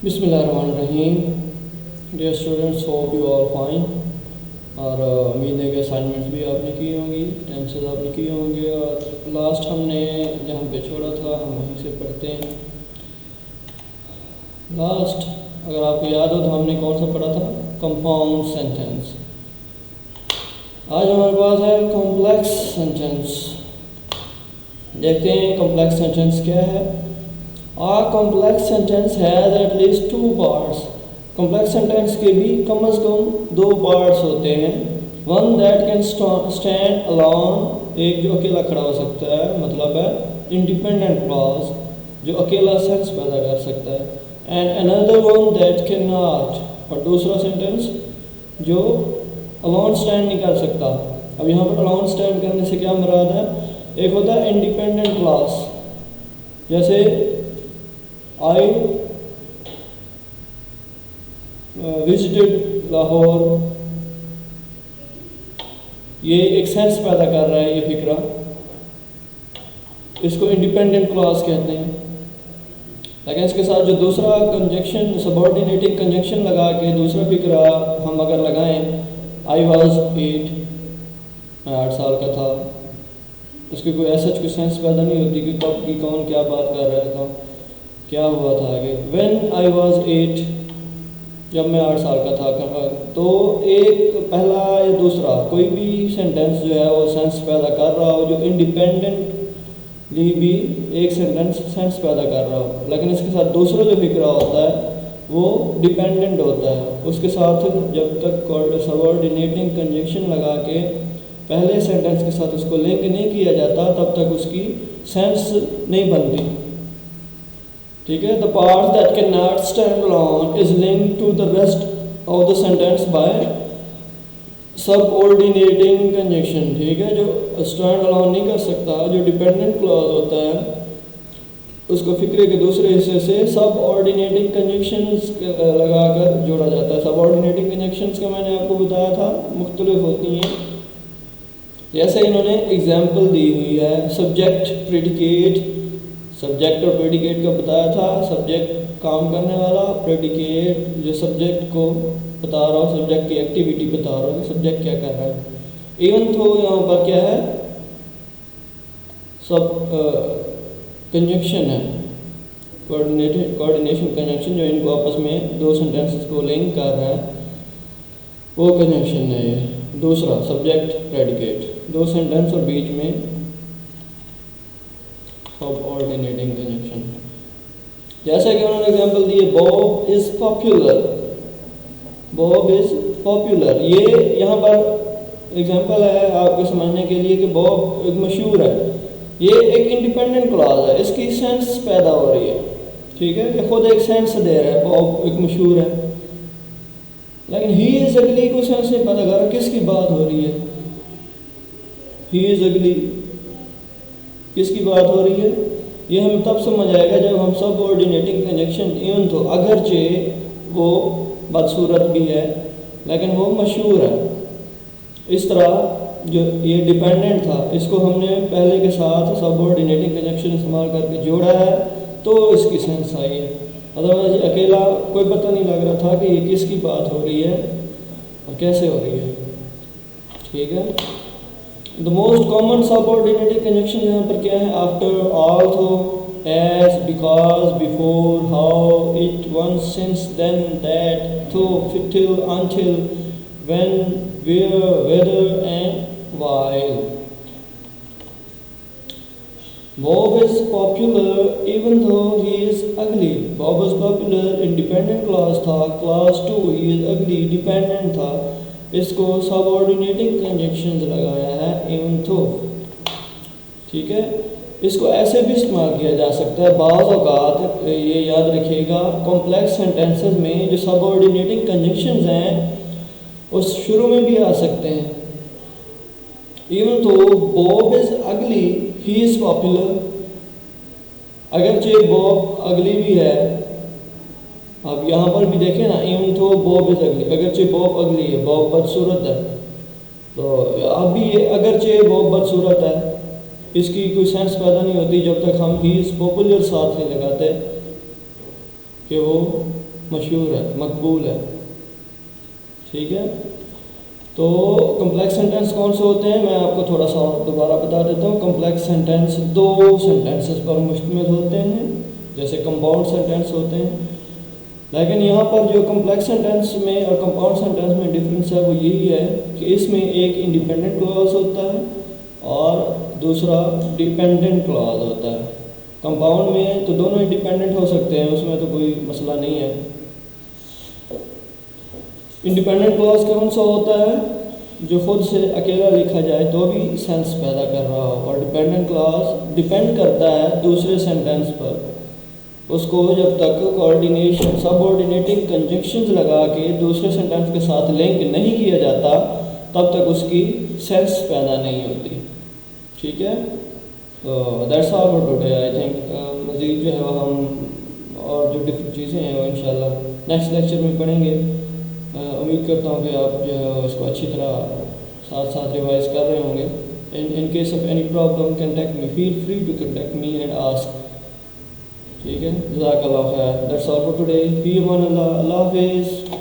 بسم اللہ الرحمن الرحیم. Dear students, hope you all fine. اور امید ہے کہ اسائنمنٹس بھی آپ نے کی ہوں گی، ٹینسز آپ نے کیے ہوں گے. اور لاسٹ ہم نے جہاں پہ چھوڑا تھا ہم وہیں سے پڑھتے ہیں. لاسٹ اگر آپ کو یاد ہو تو ہم نے کون سا پڑھا تھا؟ Compound sentence. آج ہمارے پاس ہے کمپلیکس سینٹینس. دیکھتے ہیں کمپلیکس سینٹینس کیا ہے. A complex sentence has at least two parts. Complex sentence کے بھی کم از کم دو پارٹس ہوتے ہیں. One that can stand alone، ایک جو اکیلا کھڑا ہو سکتا ہے، مطلب ہے independent clause جو اکیلا سینس پیدا کر سکتا ہے. And another one that cannot، اور دوسرا سینٹینس جو alone stand نہیں کر سکتا. اب یہاں پر alone stand کرنے سے کیا مراد ہے؟ ایک ہوتا ہے independent clause، جیسے I visited لاہور. یہ ایک سینس پیدا کر رہا ہے، یہ فکرہ، اس کو انڈیپینڈنٹ کلاس کہتے ہیں. لیکن اس کے ساتھ جو دوسرا کنجنکشن، سبارڈینیٹنگ کنجنکشن لگا کے دوسرا فکرہ ہم اگر لگائیں، I was 8، میں 8 سال کا تھا، اس کی کوئی ایسا کوئی سینس پیدا نہیں ہوتی کہ کب کی کون کیا بات کر رہا تھا، کیا ہوا تھا آگے. When I was 8، جب میں 8 سال کا تھا. تو ایک پہلا یا دوسرا کوئی بھی سینٹینس جو ہے وہ سینس پیدا کر رہا ہو، جو انڈیپینڈنٹلی بھی ایک سینٹینس سینس پیدا کر رہا ہو، لیکن اس کے ساتھ دوسرا جو فکرہ ہوتا ہے وہ ڈیپینڈنٹ ہوتا ہے. اس کے ساتھ جب تک سبارڈینیٹنگ کنجنکشن لگا کے پہلے سینٹینس کے ساتھ اس کو لنک نہیں کیا جاتا تب تک اس کی سینس نہیں بنتی. ٹھیک ہے. The part that cannot stand alone is linked to the rest of the sentence by subordinating conjunction. ٹھیک ہے. جو stand alone نہیں کر سکتا، جو dependent clause ہوتا ہے، اس کو فکرے کے دوسرے حصے سے subordinating conjunctions لگا کر جوڑا جاتا ہے. subordinating conjunctions کا میں نے آپ کو بتایا تھا مختلف ہوتی ہیں. جیسے انہوں نے اگزامپل دی ہوئی ہے، سبجیکٹ، پریڈیکیٹ. سبجیکٹ اور پریڈیکیٹ کا بتایا تھا. سبجیکٹ کام کرنے والا، پریڈیکیٹ جو سبجیکٹ کو بتا رہا ہو، سبجیکٹ کی ایکٹیویٹی بتا رہا ہو کہ سبجیکٹ کیا کر رہا ہے. ایون تو یہاں پر کیا ہے، سب کنجنکشن ہے، کوآرڈینیشن کنجنکشن جو ان کو آپس میں دو سینٹینسز کو لنک کر رہا ہے، وہ کنجنکشن ہے. یہ دوسرا سبجیکٹ پریڈیکیٹ، دو سینٹینس اور بیچ میں subordinating conjunction. جیسا کہ انہوں نے ایگزامپل دی ہے، Bob is popular. Bob is popular. یہ یہاں پر ایگزامپل ہے آپ کو سمجھنے کے لیے کہ Bob ایک مشہور ہے. یہ ایک انڈیپینڈنٹ کلاس ہے، اس کی سینس پیدا ہو رہی ہے. ٹھیک ہے. یہ خود ایک سینس دے رہا ہے، Bob ایک مشہور ہے. لیکن he is ugly کو سینس نہیں پیدا کر رہا. کس کی بات ہو رہی ہے؟ he is ugly کس کی بات ہو رہی ہے؟ یہ ہمیں تب سمجھ آئے گا جب ہم سب کوآرڈینیٹنگ کنجنکشن ایون تو اگرچہ وہ بدصورت بھی ہے لیکن وہ مشہور ہے. اس طرح جو یہ ڈیپینڈنٹ تھا، اس کو ہم نے پہلے کے ساتھ سب کوآرڈینیٹنگ کنجنکشن استعمال کر کے جوڑا ہے تو اس کی سینس آئی ہے. ادروائز اکیلا کوئی پتہ نہیں لگ رہا تھا کہ یہ کس کی بات ہو رہی ہے اور کیسے ہو رہی ہے. ٹھیک ہے. The most common subordinating conjunction یہاں پر کیا ہے؟ after, although, as, because, before, how, it, once, since, then, that, though, till, until, when, where, whether, and while. Bob is popular even though he is ugly. Bob is popular independent clause تھا. clause 2 he is ugly dependent تھا. اس کو subordinating conjunctions لگایا ہے even though. ٹھیک ہے. اس کو ایسے بھی استعمال کیا جا سکتا ہے. بعض اوقات یہ یاد رکھیے گا، کمپلیکس سینٹینسز میں جو subordinating conjunctions ہیں اس شروع میں بھی آ سکتے ہیں. even though Bob is ugly he is popular. اگرچہ Bob ugly بھی ہے، اب یہاں پر بھی دیکھیں نا، even though Bob is ugly، اگرچہ Bob ugly ہے، Bob بدصورت ہے، تو اب بھی یہ اگرچہ Bob بدصورت ہے، اس کی کوئی سینس پیدا نہیں ہوتی جب تک ہم he is popular ساتھ نہیں لگاتے کہ وہ مشہور ہے، مقبول ہے، ٹھیک ہے. تو کمپلیکس سینٹینس کون سے ہوتے ہیں میں آپ کو تھوڑا سا دوبارہ بتا دیتا ہوں. کمپلیکس سینٹینس دو سینٹینسز پر مشتمل ہوتے ہیں جیسے کمپاؤنڈ سینٹینس ہوتے ہیں. لیکن یہاں پر جو کمپلیکس سینٹینس میں اور کمپاؤنڈ سینٹینس میں ڈفرینس ہے وہ یہی ہے کہ اس میں ایک انڈیپینڈنٹ کلاز ہوتا ہے اور دوسرا ڈیپینڈنٹ کلاز ہوتا ہے. کمپاؤنڈ میں تو دونوں انڈیپینڈنٹ ہو سکتے ہیں، اس میں تو کوئی مسئلہ نہیں ہے. انڈیپینڈنٹ کلاز کون سا ہوتا ہے؟ جو خود سے اکیلا لکھا جائے تو بھی سینس پیدا کر رہا ہو، اور ڈیپینڈنٹ کلاز ڈیپینڈ کرتا ہے دوسرے سینٹینس پر. اس کو جب تک کوآرڈینیشن سب آرڈینیٹنگ کنجنکشنز لگا کے دوسرے سینٹینس کے ساتھ لنک نہیں کیا جاتا تب تک اس کی سینس پیدا نہیں ہوتی. ٹھیک ہے، تو that's all for today. I think مزید جو ہے وہ ہم اور جو ڈفرینٹ چیزیں ہیں وہ انشاءاللہ نیکسٹ لیکچر میں پڑھیں گے. امید کرتا ہوں کہ آپ جو ہے اس کو اچھی طرح ساتھ ساتھ ریوائز کر رہے ہوں گے. In case of any problem contact me, feel free to contact me and ask. ٹھیک ہے، جزاک اللہ خیر. That's all for today. فی امان اللہ. اللہ حافظ.